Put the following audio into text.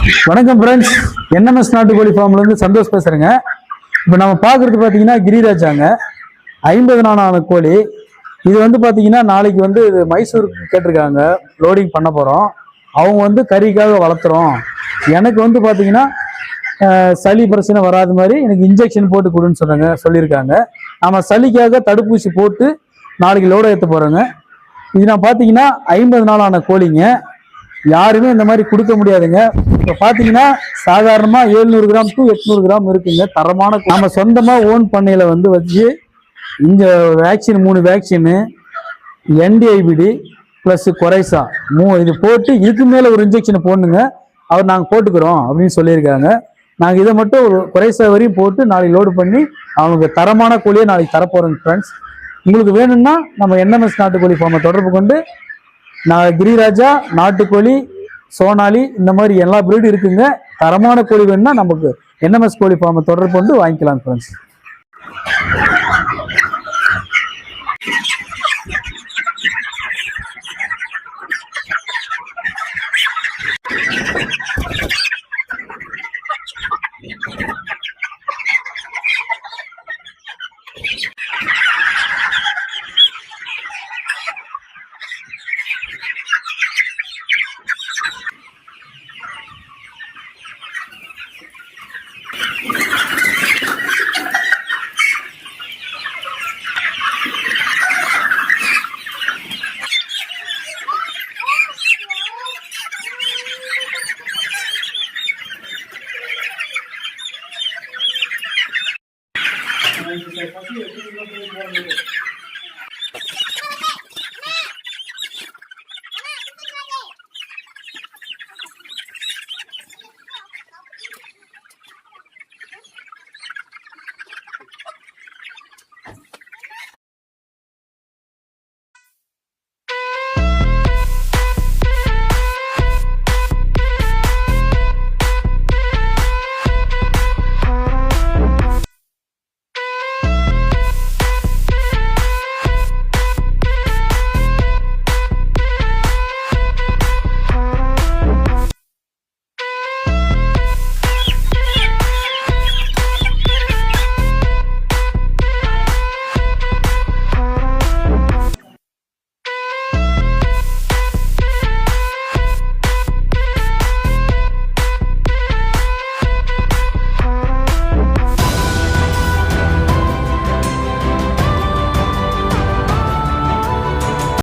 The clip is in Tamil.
வணக்கம் ஃப்ரெண்ட்ஸ், என்எம்எஸ் நாட்டுக்கோழி ஃபார்ம்லேருந்து சந்தோஷ் பேசுகிறேங்க. இப்போ நம்ம பார்க்குறது பார்த்தீங்கன்னா கிரிராஜாங்க 50 நாளான கோழி. இது வந்து பார்த்தீங்கன்னா நாளைக்கு வந்து இது மைசூருக்கு கேட்டிருக்காங்க, லோடிங் பண்ண போகிறோம். அவங்க வந்து கறிக்காக வளர்த்துறோம், எனக்கு வந்து பார்த்தீங்கன்னா சளி பிரச்சனை வராது மாதிரி எனக்கு இன்ஜெக்ஷன் போட்டு கொடுன்னு சொல்லியிருக்காங்க. நம்ம சளிக்காக தடுப்பூசி போட்டு நாளைக்கு லோடு ஏற்ற போகிறோங்க. இது நான் பார்த்தீங்கன்னா 50 நாளான கோழிங்க. யாருமே இந்த மாதிரி கொடுக்க முடியாதுங்க. இப்போ பார்த்தீங்கன்னா சாதாரணமாக 700 கிராம் டு 800 கிராம் இருக்குங்க. தரமான நம்ம சொந்தமாக ஓன் பண்ணையில் வந்து வச்சு இந்த வேக்சின் 3 வேக்சினு NDIBD ப்ளஸ் கொரைசா இது போட்டு இதுக்கு மேலே ஒரு இன்ஜெக்ஷனை போடணுங்க. அவர் நாங்கள் போட்டுக்கிறோம் அப்படின்னு சொல்லியிருக்காங்க. நாங்கள் இதை மட்டும் ஒரு கொரைசா வரையும் போட்டு நாளைக்கு லோடு பண்ணி அவங்களுக்கு தரமான கோழியை நாளைக்கு தரப்போகிறோங்க. ஃப்ரெண்ட்ஸ், உங்களுக்கு வேணும்னா நம்ம என்எம்எஸ் நாட்டுக்கோழி ஃபார்மை தொடர்பு கொண்டு நான் கிரிராஜா, நாட்டுக்கோழி, சோனாலி இந்த மாதிரி எல்லா பிரீடு இருக்குங்க. தரமான கோழி வேணும்னா நமக்கு என்எம்எஸ் கோழி ஃபார்மை தொடர்பு கொண்டு வாங்கிக்கலாம் ஃப்ரெண்ட்ஸ். Thank you.